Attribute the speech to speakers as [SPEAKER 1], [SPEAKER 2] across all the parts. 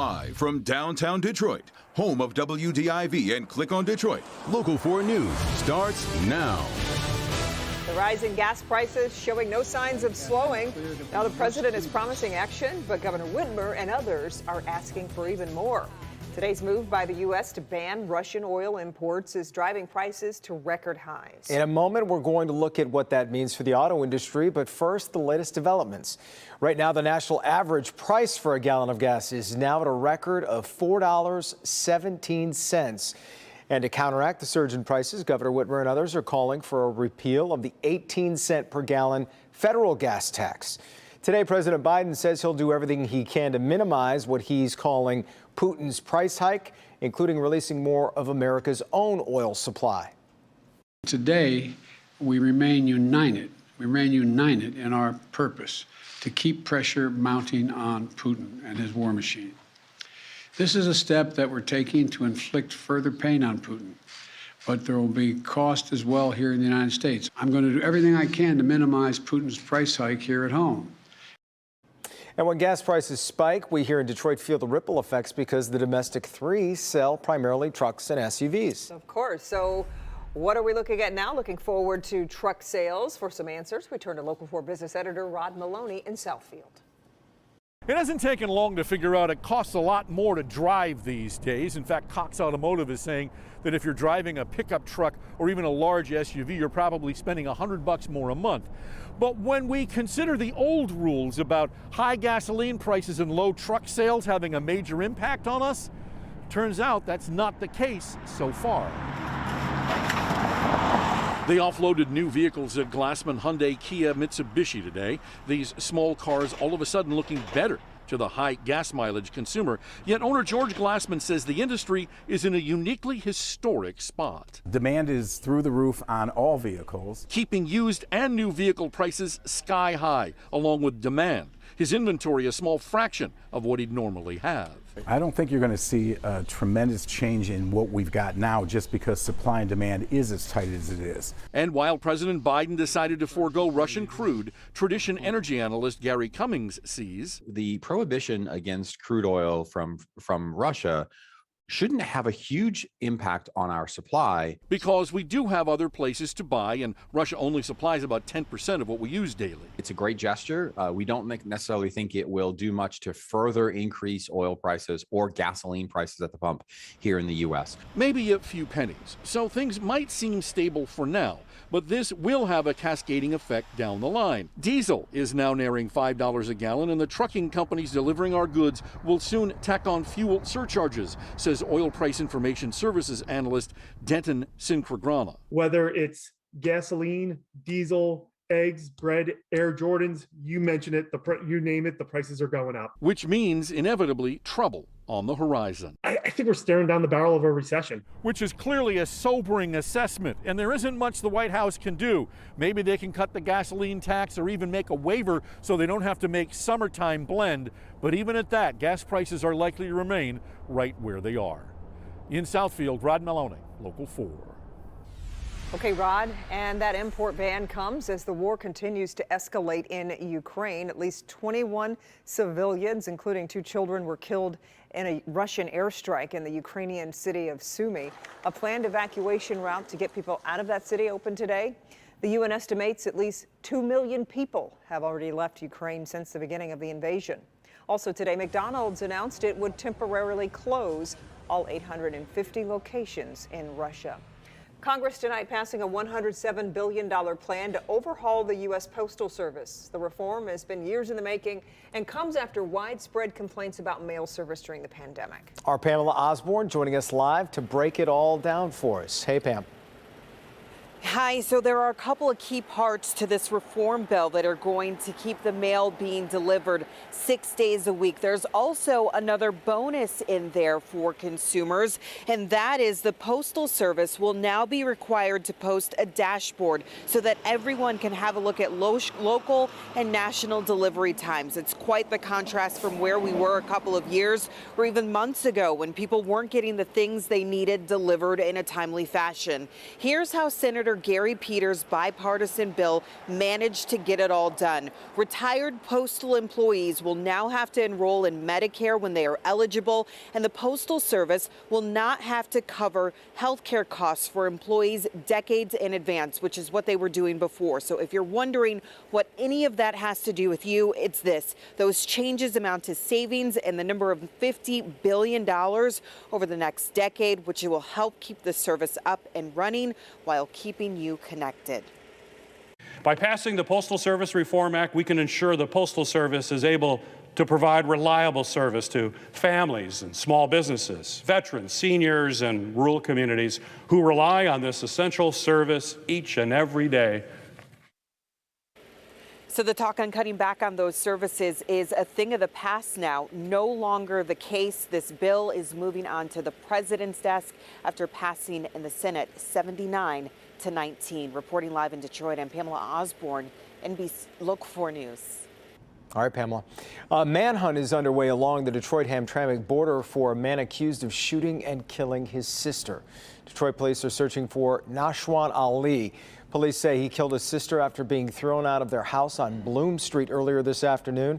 [SPEAKER 1] Live from downtown Detroit, home of WDIV and Click on Detroit, Local 4 News starts now.
[SPEAKER 2] The rising gas prices showing no signs of slowing. Now the president is promising action, but Governor Whitmer and others are asking for even more. Today's move by the U.S. to ban Russian oil imports is driving prices to record highs.
[SPEAKER 3] In a moment, we're going to look at what that means for the auto industry, but first, the latest developments. Right now, the national average price for a gallon of gas is now at a record of $4.17. And to counteract the surge in prices, Governor Whitmer and others are calling for a repeal of the 18-cent per gallon federal gas tax. Today, President Biden says he'll do everything he can to minimize what he's calling Putin's price hike, including releasing more of America's own oil supply.
[SPEAKER 4] Today, we remain united. We remain united in our purpose to keep pressure mounting on Putin and his war machine. This is a step that we're taking to inflict further pain on Putin, but there will be cost as well here in the United States. I'm going to do everything I can to minimize Putin's price hike here at home.
[SPEAKER 3] And when gas prices spike, we here in Detroit feel the ripple effects because the domestic three sell primarily trucks and SUVs.
[SPEAKER 2] Of course. So what are we looking at now? Looking forward to truck sales. For some answers, we turn to Local 4 business editor Rod Maloney in Southfield.
[SPEAKER 5] It hasn't taken long to figure out it costs a lot more to drive these days. In fact, Cox Automotive is saying that if you're driving a pickup truck or even a large SUV, you're probably spending $100 more a month. But when we consider the old rules about high gasoline prices and low truck sales having a major impact on us, turns out that's not the case so far. They offloaded new vehicles at Glassman, Hyundai, Kia, Mitsubishi today. These small cars all of a sudden looking better to the high gas mileage consumer. Yet owner George Glassman says the industry is in a uniquely historic spot.
[SPEAKER 6] Demand is through the roof on all vehicles,
[SPEAKER 5] keeping used and new vehicle prices sky high, along with demand. His inventory a small fraction of what he'd normally have.
[SPEAKER 6] I don't think you're going to see a tremendous change in what we've got now just because supply and demand is as tight as it is.
[SPEAKER 5] And while President Biden decided to forego Russian crude, Tradition energy analyst Gary Cummings sees
[SPEAKER 7] the prohibition against crude oil from Russia shouldn't have a huge impact on our supply.
[SPEAKER 5] Because we do have other places to buy, and Russia only supplies about 10% of what we use daily.
[SPEAKER 7] It's a great gesture. We don't necessarily think it will do much to further increase oil prices or gasoline prices at the pump here in the U.S.
[SPEAKER 5] Maybe a few pennies. So things might seem stable for now, but this will have a cascading effect down the line. Diesel is now nearing $5 a gallon, and the trucking companies delivering our goods will soon tack on fuel surcharges, says oil price information services analyst Denton Sinclagrama.
[SPEAKER 8] Whether it's gasoline, diesel, eggs, bread, Air Jordans, you mention it, you name it, the prices are going up.
[SPEAKER 5] Which means inevitably trouble on the horizon.
[SPEAKER 8] I think we're staring down the barrel of a recession.
[SPEAKER 5] Which is clearly a sobering assessment, and there isn't much the White House can do. Maybe they can cut the gasoline tax or even make a waiver so they don't have to make summertime blend. But even at that, gas prices are likely to remain right where they are. In Southfield, Rod Maloney, Local 4.
[SPEAKER 2] Okay, Rod, and that import ban comes as the war continues to escalate in Ukraine. At least 21 civilians, including 2 children, were killed in a Russian airstrike in the Ukrainian city of Sumy. A planned evacuation route to get people out of that city opened today. The UN estimates at least 2 million people have already left Ukraine since the beginning of the invasion. Also today, McDonald's announced it would temporarily close all 850 locations in Russia. Congress tonight passing a $107 billion plan to overhaul the U.S. Postal Service. The reform has been years in the making and comes after widespread complaints about mail service during the pandemic.
[SPEAKER 3] Our Pamela Osborne joining us live to break it all down for us. Hey, Pam.
[SPEAKER 9] Hi, so there are a couple of key parts to this reform bill that are going to keep the mail being delivered 6 days a week. There's also another bonus in there for consumers, and that is the Postal Service will now be required to post a dashboard so that everyone can have a look at local and national delivery times. It's quite the contrast from where we were a couple of years or even months ago when people weren't getting the things they needed delivered in a timely fashion. Here's how Senator Senator Gary Peters' bipartisan bill managed to get it all done. Retired postal employees will now have to enroll in Medicare when they are eligible, and the Postal Service will not have to cover health care costs for employees decades in advance, which is what they were doing before. So if you're wondering what any of that has to do with you, it's this. Those changes amount to savings in the number of $50 billion over the next decade, which will help keep the service up and running while keeping you connected.
[SPEAKER 10] By passing the Postal Service Reform Act, we can ensure the Postal Service is able to provide reliable service to families and small businesses, veterans, seniors, and rural communities who rely on this essential service each and every day.
[SPEAKER 9] So the talk on cutting back on those services is a thing of the past now, no longer the case. This bill is moving on to the president's desk after passing in the Senate 79-19. Reporting live in Detroit, I'm Pamela Osborne, NBC Local 4 News.
[SPEAKER 3] All right, Pamela. A manhunt is underway along the Detroit-Hamtramck border for a man accused of shooting and killing his sister. Detroit police are searching for Nashwan Ali. Police say he killed his sister after being thrown out of their house on Bloom Street earlier this afternoon.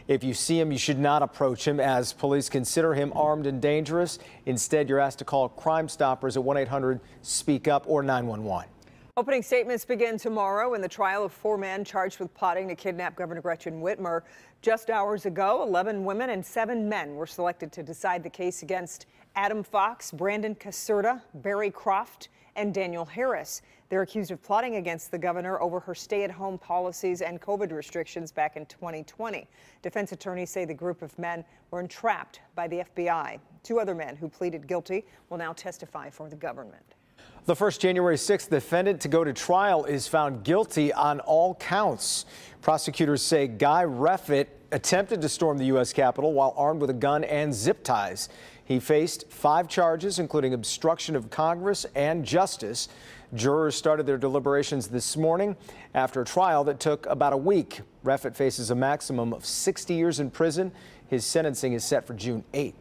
[SPEAKER 3] If you see him, you should not approach him, as police consider him armed and dangerous. Instead, you're asked to call Crime Stoppers at 1-800-SPEAK-UP or 911.
[SPEAKER 2] Opening statements begin tomorrow in the trial of 4 men charged with plotting to kidnap Governor Gretchen Whitmer. Just hours ago, 11 women and 7 men were selected to decide the case against Adam Fox, Brandon Caserta, Barry Croft, and Daniel Harris. They're accused of plotting against the governor over her stay-at-home policies and COVID restrictions back in 2020. Defense attorneys say the group of men were entrapped by the FBI. 2 other men who pleaded guilty will now testify for the government.
[SPEAKER 3] The first January 6th defendant to go to trial is found guilty on all counts. Prosecutors say Guy Reffitt attempted to storm the U.S. Capitol while armed with a gun and zip ties. He faced 5 charges, including obstruction of Congress and justice. Jurors started their deliberations this morning after a trial that took about a week. Reffitt faces a maximum of 60 years in prison. His sentencing is set for June 8th.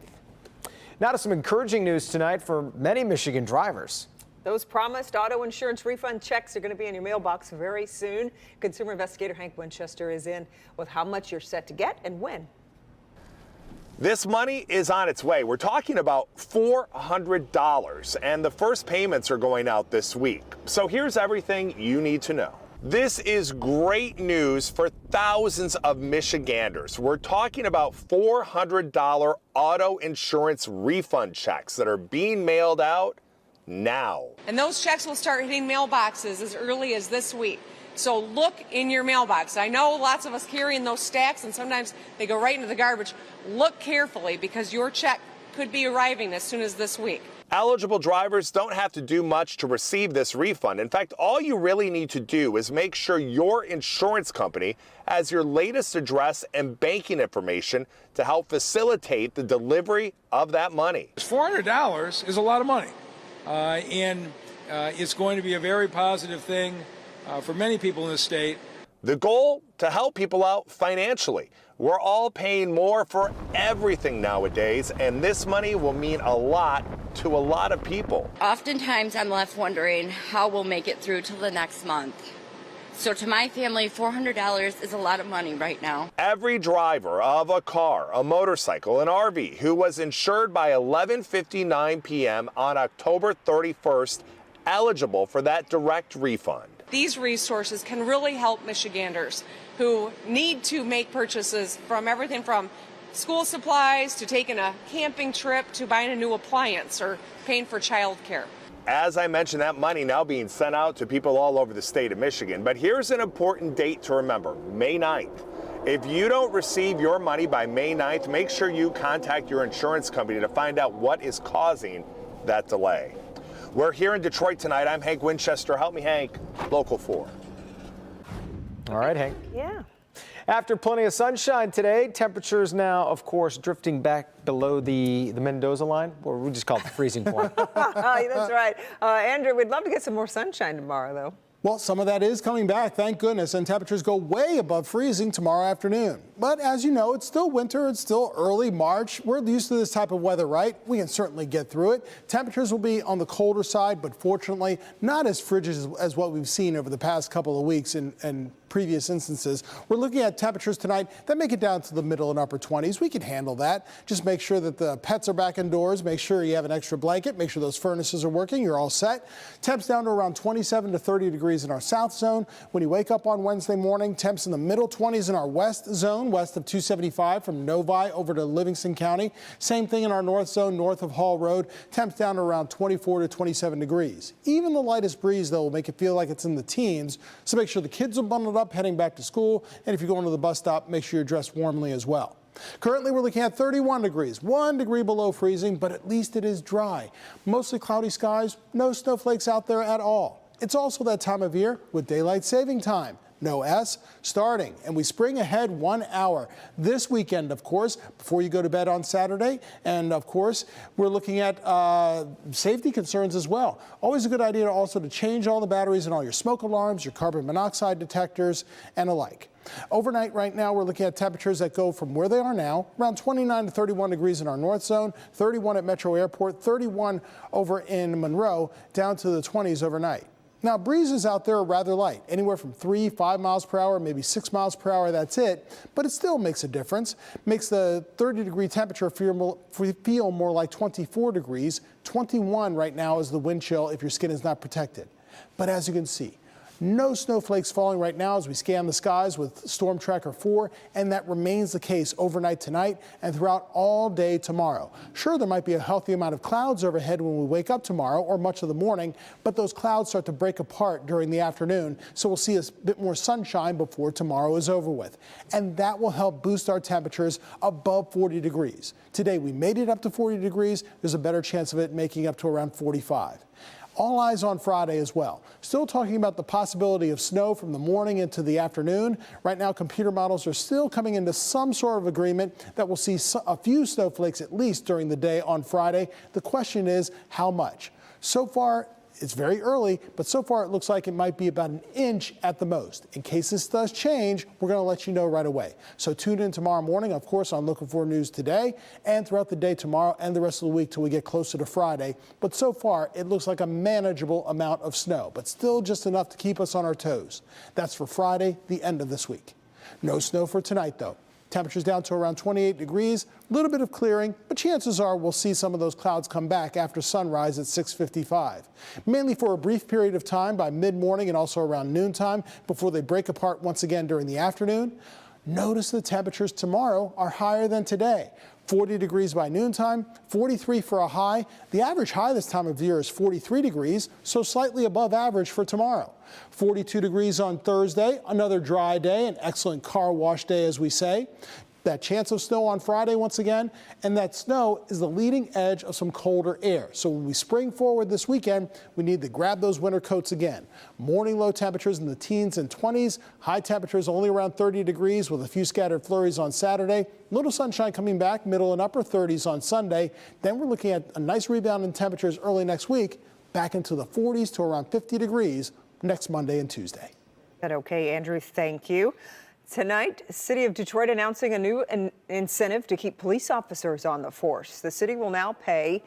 [SPEAKER 3] Now to some encouraging news tonight for many Michigan drivers.
[SPEAKER 2] Those promised auto insurance refund checks are going to be in your mailbox very soon. Consumer investigator Hank Winchester is in with how much you're set to get and when.
[SPEAKER 11] This money is on its way. We're talking about $400, and the first payments are going out this week. So here's everything you need to know. This is great news for thousands of Michiganders. We're talking about $400 auto insurance refund checks that are being mailed out now.
[SPEAKER 12] And those checks will start hitting mailboxes as early as this week. So look in your mailbox. I know lots of us carry in those stacks and sometimes they go right into the garbage. Look carefully because your check could be arriving as soon as this week.
[SPEAKER 11] Eligible drivers don't have to do much to receive this refund. In fact, all you really need to do is make sure your insurance company has your latest address and banking information to help facilitate the delivery of that money.
[SPEAKER 13] $400 is a lot of money, and it's going to be a very positive thing for many people in the state.
[SPEAKER 11] The goal, to help people out financially. We're all paying more for everything nowadays, and this money will mean a lot to a lot of people.
[SPEAKER 14] Oftentimes I'm left wondering how we'll make it through till the next month. So to my family, $400 is a lot of money right now.
[SPEAKER 11] Every driver of a car, a motorcycle, an RV who was insured by 11:59 p.m. on October 31st eligible for that direct refund.
[SPEAKER 12] These resources can really help Michiganders who need to make purchases from everything from school supplies to taking a camping trip to buying a new appliance or paying for childcare.
[SPEAKER 11] As I mentioned, that money now being sent out to people all over the state of Michigan. But here's an important date to remember, May 9th. If you don't receive your money by May 9th, make sure you contact your insurance company to find out what is causing that delay. We're here in Detroit tonight. I'm Hank Winchester. Help me, Hank. Local 4.
[SPEAKER 3] All right, Hank.
[SPEAKER 2] Yeah.
[SPEAKER 3] After plenty of sunshine today, temperatures now, of course, drifting back below the Mendoza line, or we just call it the freezing point.
[SPEAKER 2] That's right. Andrew, we'd love to get some more sunshine tomorrow, though.
[SPEAKER 15] Well, some of that is coming back, thank goodness, and temperatures go way above freezing tomorrow afternoon. But as you know, it's still winter, it's still early March. We're used to this type of weather, right? We can certainly get through it. Temperatures will be on the colder side, but fortunately not as frigid as what we've seen over the past couple of weeks in previous instances. We're looking at temperatures tonight that make it down to the middle and upper 20s. We can handle that. Just make sure that the pets are back indoors. Make sure you have an extra blanket. Make sure those furnaces are working. You're all set. Temps down to around 27 to 30 degrees in our south zone. When you wake up on Wednesday morning, temps in the middle 20s in our west zone, west of 275 from Novi over to Livingston County. Same thing in our north zone, north of Hall Road. Temps down to around 24 to 27 degrees. Even the lightest breeze, though, will make it feel like it's in the teens. So make sure the kids are bundled up heading back to school. And if you're going to the bus stop, make sure you're dressed warmly as well. Currently, we're looking at 31 degrees, 1 degree below freezing, but at least it is dry. Mostly cloudy skies, no snowflakes out there at all. It's also that time of year with daylight saving time. No S, starting, and we spring ahead 1 hour this weekend, of course, before you go to bed on Saturday. And of course, we're looking at safety concerns as well. Always a good idea also to change all the batteries in all your smoke alarms, your carbon monoxide detectors, and alike. Overnight right now, we're looking at temperatures that go from where they are now, around 29 to 31 degrees in our north zone, 31 at Metro Airport, 31 over in Monroe, down to the 20s overnight. Now, breezes out there are rather light, anywhere from 3, 5 miles per hour, maybe 6 miles per hour, that's it. But it still makes a difference. Makes the 30-degree temperature feel more like 24 degrees. 21 right now is the wind chill if your skin is not protected. But as you can see, no snowflakes falling right now as we scan the skies with Storm Tracker 4, and that remains the case overnight tonight and throughout all day tomorrow. Sure, there might be a healthy amount of clouds overhead when we wake up tomorrow or much of the morning, but those clouds start to break apart during the afternoon, so we'll see a bit more sunshine before tomorrow is over with. And that will help boost our temperatures above 40 degrees. Today, we made it up to 40 degrees. There's a better chance of it making up to around 45. All eyes on Friday as well. Still talking about the possibility of snow from the morning into the afternoon. Right now, computer models are still coming into some sort of agreement that we'll see a few snowflakes at least during the day on Friday. The question is, how much? So far, it's very early, but so far it looks like it might be about an inch at the most. In case this does change, we're going to let you know right away. So tune in tomorrow morning, of course, on Looking For News Today, and throughout the day tomorrow and the rest of the week till we get closer to Friday. But so far, it looks like a manageable amount of snow, but still just enough to keep us on our toes. That's for Friday, the end of this week. No snow for tonight, though. Temperatures down to around 28 degrees, a little bit of clearing, but chances are we'll see some of those clouds come back after sunrise at 6:55. Mainly for a brief period of time by mid-morning and also around noontime before they break apart once again during the afternoon. Notice the temperatures tomorrow are higher than today. 40 degrees by noontime, 43 for a high. The average high this time of year is 43 degrees, so slightly above average for tomorrow. 42 degrees on Thursday, another dry day, an excellent car wash day, as we say. That chance of snow on Friday once again, and that snow is the leading edge of some colder air. So when we spring forward this weekend, we need to grab those winter coats again. Morning low temperatures in the teens and 20s, high temperatures only around 30 degrees with a few scattered flurries on Saturday. Little sunshine coming back, middle and upper 30s on Sunday. Then we're looking at a nice rebound in temperatures early next week, back into the 40s to around 50 degrees next Monday and Tuesday.
[SPEAKER 2] Okay, Andrew, thank you. Tonight, City of Detroit announcing a new incentive to keep police officers on the force. The city will now pay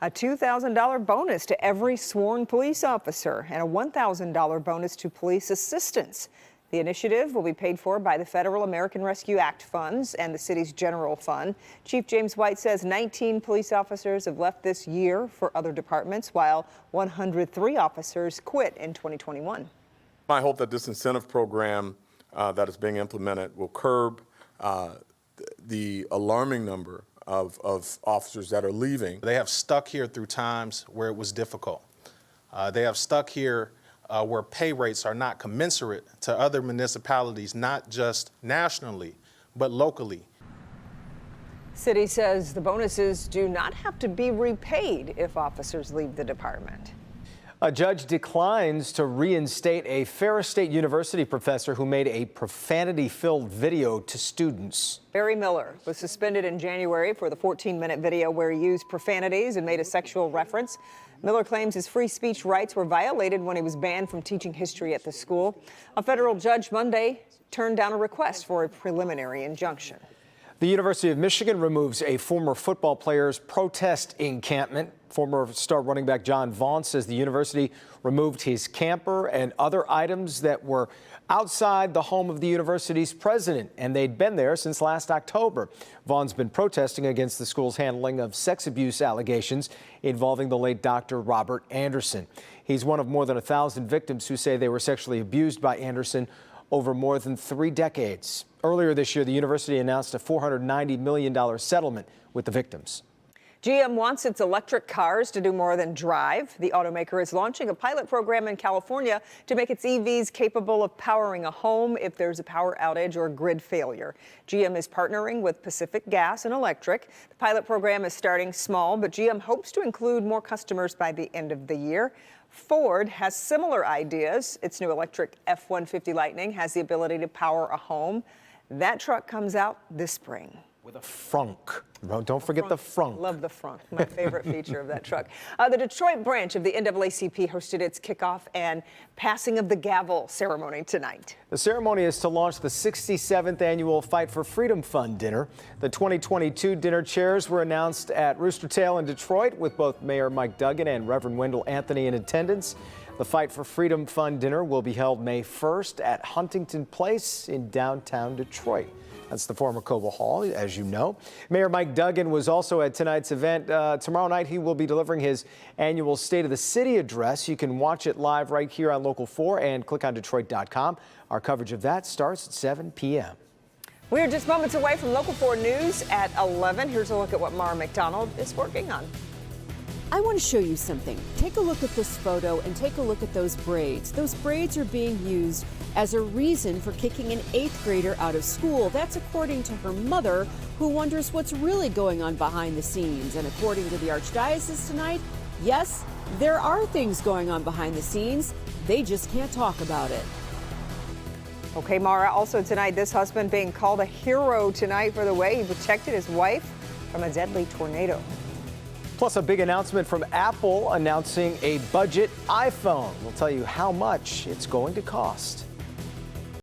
[SPEAKER 2] a $2,000 bonus to every sworn police officer and a $1,000 bonus to police assistants. The initiative will be paid for by the Federal American Rescue Act funds and the city's general fund. Chief James White says 19 police officers have left this year for other departments, while 103 officers quit in 2021.
[SPEAKER 16] I hope that this incentive program that is being implemented will curb the alarming number of officers that are leaving.
[SPEAKER 17] They have stuck here through times where it was difficult. They have stuck here where pay rates are not commensurate to other municipalities, not just nationally, but locally.
[SPEAKER 2] City says the bonuses do not have to be repaid if officers leave the department.
[SPEAKER 3] A judge declines to reinstate a Ferris State University professor who made a profanity-filled video to students.
[SPEAKER 2] Barry Miller was suspended in January for the 14-minute video where he used profanities and made a sexual reference. Miller claims his free speech rights were violated when he was banned from teaching history at the school. A federal judge Monday turned down a request for a preliminary injunction.
[SPEAKER 3] The University of Michigan removes a former football player's protest encampment. Former star running back John Vaughn says the university removed his camper and other items that were outside the home of the university's president, and they'd been there since last October. Vaughn's been protesting against the school's handling of sex abuse allegations involving the late Dr. Robert Anderson. He's one of more than 1,000 victims who say they were sexually abused by Anderson over more than 3 decades. Earlier this year, the university announced a $490 million settlement with the victims.
[SPEAKER 2] GM wants its electric cars to do more than drive. The automaker is launching a pilot program in California to make its EVs capable of powering a home if there's a power outage or grid failure. GM is partnering with Pacific Gas and Electric. The pilot program is starting small, but GM hopes to include more customers by the end of the year. Ford has similar ideas. Its new electric F-150 Lightning has the ability to power a home. That truck comes out this spring.
[SPEAKER 3] With a frunk. Don't forget the frunk.
[SPEAKER 2] Love the frunk. My favorite feature of that truck. The Detroit branch of the NAACP hosted its kickoff and passing of the gavel ceremony tonight.
[SPEAKER 3] The ceremony is to launch the 67th annual Fight for Freedom Fund dinner. The 2022 dinner chairs were announced at Rooster Tail in Detroit with both Mayor Mike Duggan and Reverend Wendell Anthony in attendance. The Fight for Freedom Fund dinner will be held May 1st at Huntington Place in downtown Detroit. That's the former Cobo Hall, as you know. Mayor Mike Duggan was also at tonight's event. Tomorrow night, he will be delivering his annual State of the City address. You can watch it live right here on Local 4 and clickondetroit.com. Our coverage of that starts at 7 p.m.
[SPEAKER 2] We're just moments away from Local 4 News at 11. Here's a look at what Mara McDonald is working on.
[SPEAKER 18] I want to show you something. Take a look at this photo and take a look at those braids. Those braids are being used as a reason for kicking an 8th grader out of school. That's according to her mother, who wonders what's really going on behind the scenes. And according to the Archdiocese tonight, yes, there are things going on behind the scenes. They just can't talk about it.
[SPEAKER 2] Okay, Mara, also tonight, this husband being called a hero tonight for the way he protected his wife from a deadly tornado.
[SPEAKER 3] Plus, a big announcement from Apple announcing a budget iPhone. We'll tell you how much it's going to cost.